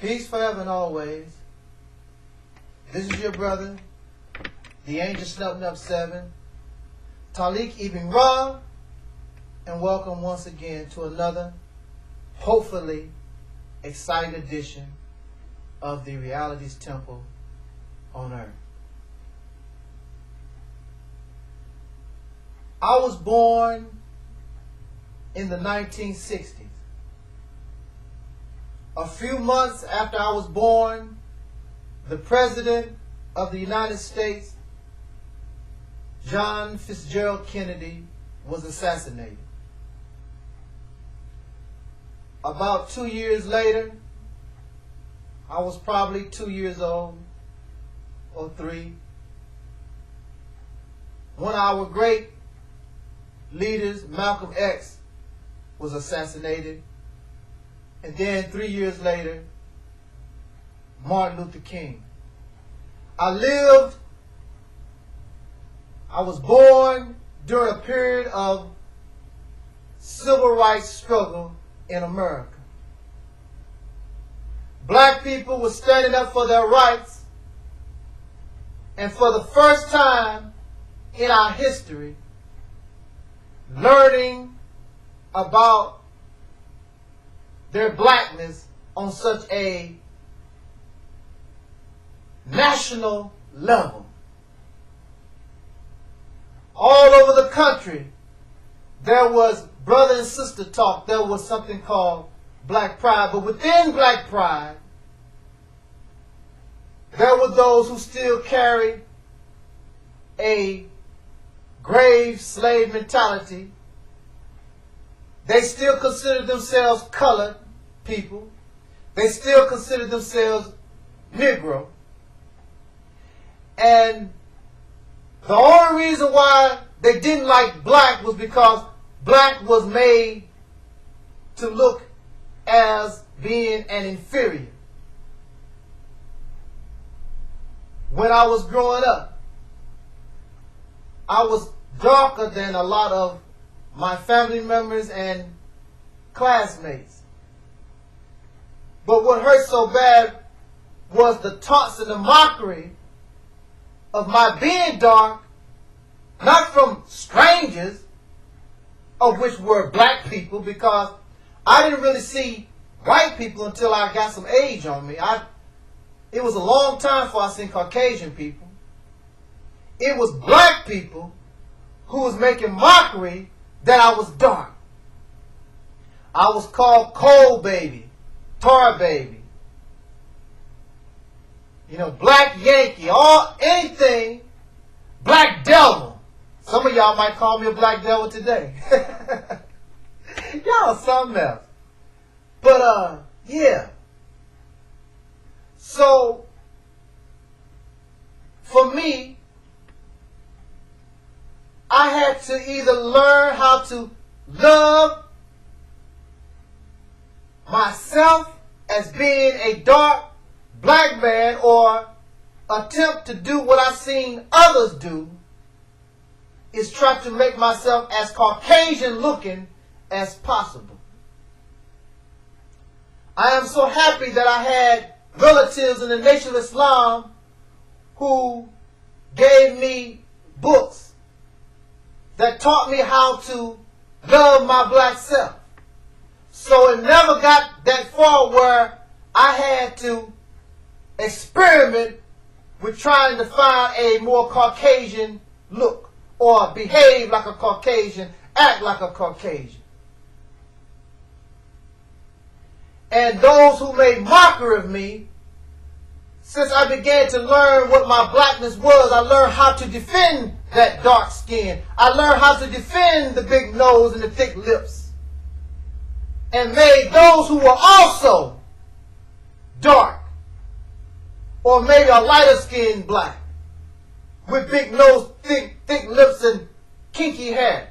Peace forever and always. This is your brother, the Angel Snubbing Up 7, Talik Ibn Ra, and welcome once again to another, hopefully, exciting edition of the Realities Temple on Earth. I was born in the 1960s. A few months after I was born, the President of the United States, John Fitzgerald Kennedy, was assassinated. About 2 years later, I was probably 2 years old or 3, one of our great leaders, Malcolm X, was assassinated. And then 3 years later, Martin Luther King. I was born during a period of civil rights struggle in America. Black people were standing up for their rights, and for the first time in our history, learning about their blackness on such a national level. All over the country, there was brother and sister talk. There was something called Black Pride. But within Black Pride, there were those who still carried a grave slave mentality. They still considered themselves colored people. They still considered themselves Negro. And the only reason why they didn't like black was because black was made to look as being an inferior. When I was growing up, I was darker than a lot of my family members and classmates. But what hurt so bad was the taunts and the mockery of my being dark, not from strangers, of which were black people, because I didn't really see white people until I got some age on me. It was a long time before I seen Caucasian people. It was black people who was making mockery that I was dark. I was called Coal Baby, Tar Baby, Black Yankee, anything, Black Devil. Some of y'all might call me a Black Devil today. Y'all something else. But, yeah. So, for me, I had to either learn how to love myself as being a dark black man, or attempt to do what I've seen others do, is try to make myself as Caucasian looking as possible. I am so happy that I had relatives in the Nation of Islam who gave me books that taught me how to love my black self. So it never got that far where I had to experiment with trying to find a more Caucasian look, or behave like a Caucasian, act like a Caucasian. And those who made mockery of me, since I began to learn what my blackness was, I learned how to defend that dark skin. I learned how to defend the big nose and the thick lips. And made those who were also dark, or maybe a lighter skinned black, with big nose, thick lips, and kinky hair,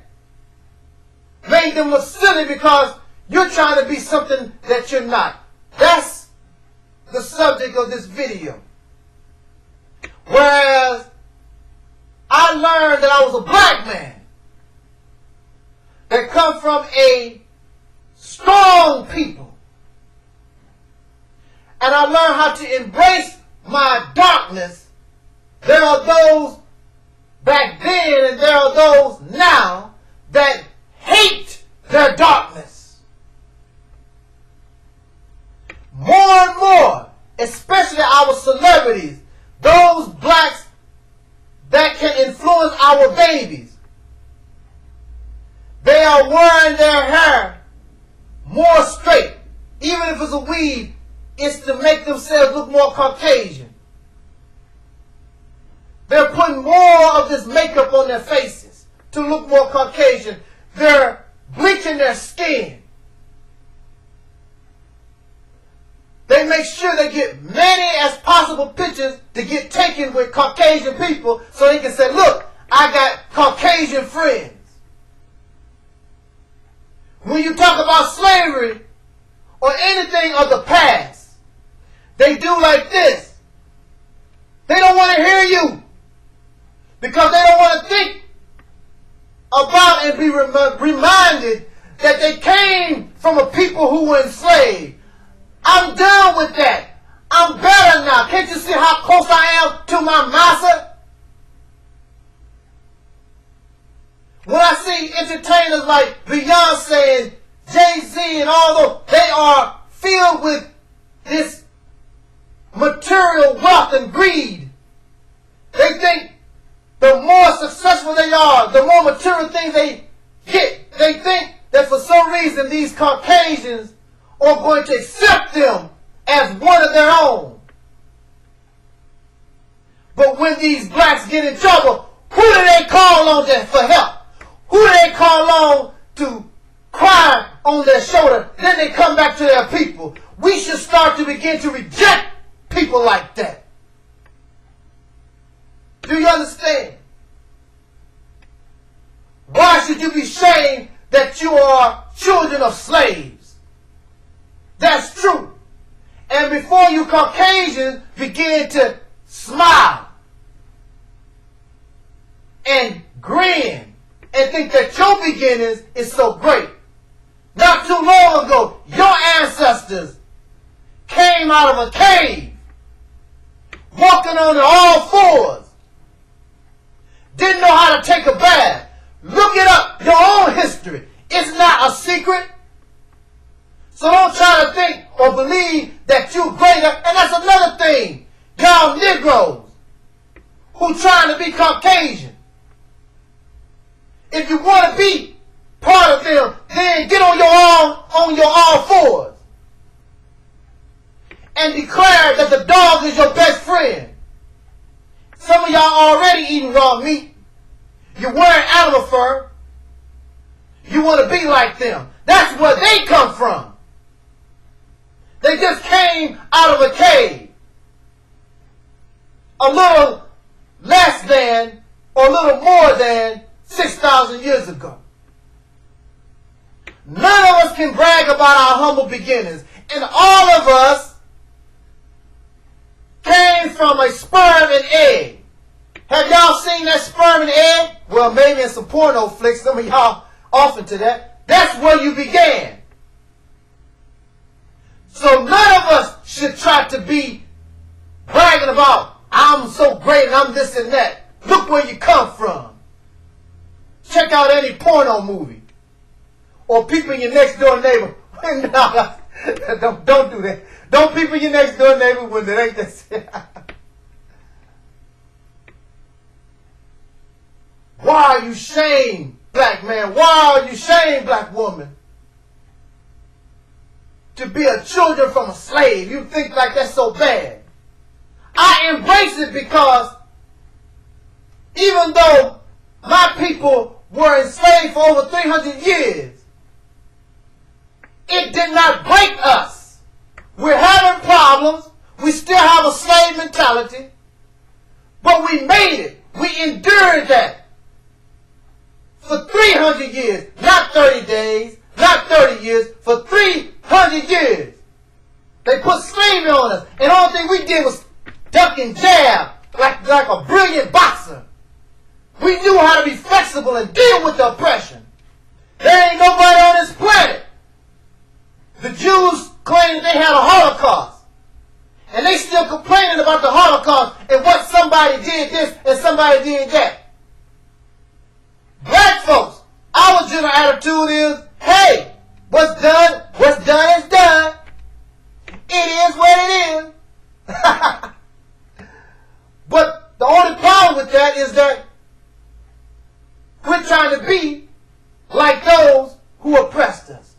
made them look silly because you're trying to be something that you're not. That's the subject of this video. Whereas I learned that I was a black man that come from a strong people. and I learned how to embrace my darkness, there are those back then and there are those now that hate their darkness. More and more, especially our celebrities, those blacks that can influence our babies, they are wearing their hair more straight. Even if it's a weave, it's to make themselves look more Caucasian. They're putting more of this makeup on their faces to look more Caucasian. They're bleaching their skin. They make sure they get many as possible pictures to get taken with Caucasian people so they can say, look, I got Caucasian friends. When you talk about slavery or anything of the past, they do like this. They don't want to hear you because they don't want to think about and be reminded that they came from a people who were enslaved. I'm done with that. I'm better now. Can't you see how close I am to my master? When I see entertainers like Beyonce and Jay-Z and all those, they are filled with this material wealth and greed. They think the more successful they are, the more material things they get. They think that for some reason these Caucasians are going to accept them as one of their own. But when these blacks get in trouble, who do they call on for help? Who do they call on to cry on their shoulder? Then they come back to their people. We should start to begin to reject people like that. Do you understand? Why should you be ashamed that you are children of slaves? That's true. And before you Caucasians begin to smile and grin and think that your beginnings is so great. Not too long ago, your ancestors came out of a cave, walking on all fours, didn't know how to take a bath. Look it up, your own history. It's not a secret. So don't try to think or believe that you're greater. And that's another thing. Y'all Negroes who trying to be Caucasian. If you want to be part of them, then get on your all fours and declare that the dog is your best friend. Some of y'all already eating raw meat. You're wearing animal fur. You want to be like them. That's where they come from. They just came out of a cave. A little less than or a little more than 6,000 years ago. None of us can brag about our humble beginnings. And all of us came from a sperm and egg. Have y'all seen that sperm and egg? Well, maybe in some porno flicks, some of y'all off into that. That's where you began. So none of us should try to be bragging about, I'm so great and I'm this and that. Look where you come from. Check out any porno movie. Or people in your next door neighbor. Don't do that. Don't people in your next door neighbor when it ain't that. Why are you ashamed, black man? Why are you ashamed, black woman? To be a children from a slave. You think like that's so bad. I embrace it because even though my people were enslaved for over 300 years, it did not break us. We're having problems. We still have a slave mentality. But we made it. We endured that. For 300 years. Not 30 days. Not 30 years. For 300 years. They put slavery on us. And the only thing we did was duck and jab like a brilliant boxer. We knew how to be flexible and deal with the oppression. There ain't nobody on this planet. The Jews claimed they had a Holocaust. still complaining about the Holocaust and what somebody did this and somebody did that. Black folks, our general attitude is, hey, what's done is done. It is what it is. But the only problem with that is that we're trying to be like those who oppressed us.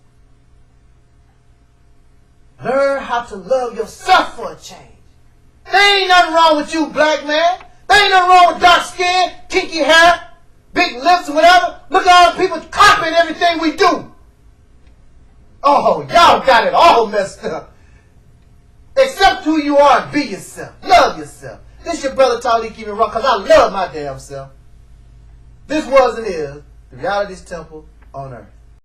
Learn how to love yourself for a change. There ain't nothing wrong with you, black man. There ain't nothing wrong with dark skin, kinky hair, big lips, or whatever. Look at all the people copying everything we do. Oh, y'all got it all messed up. Accept who you are and be yourself. Love yourself. This your brother Talib Keep It Rock, because I love my damn self. This was and is the Reality's Temple on earth.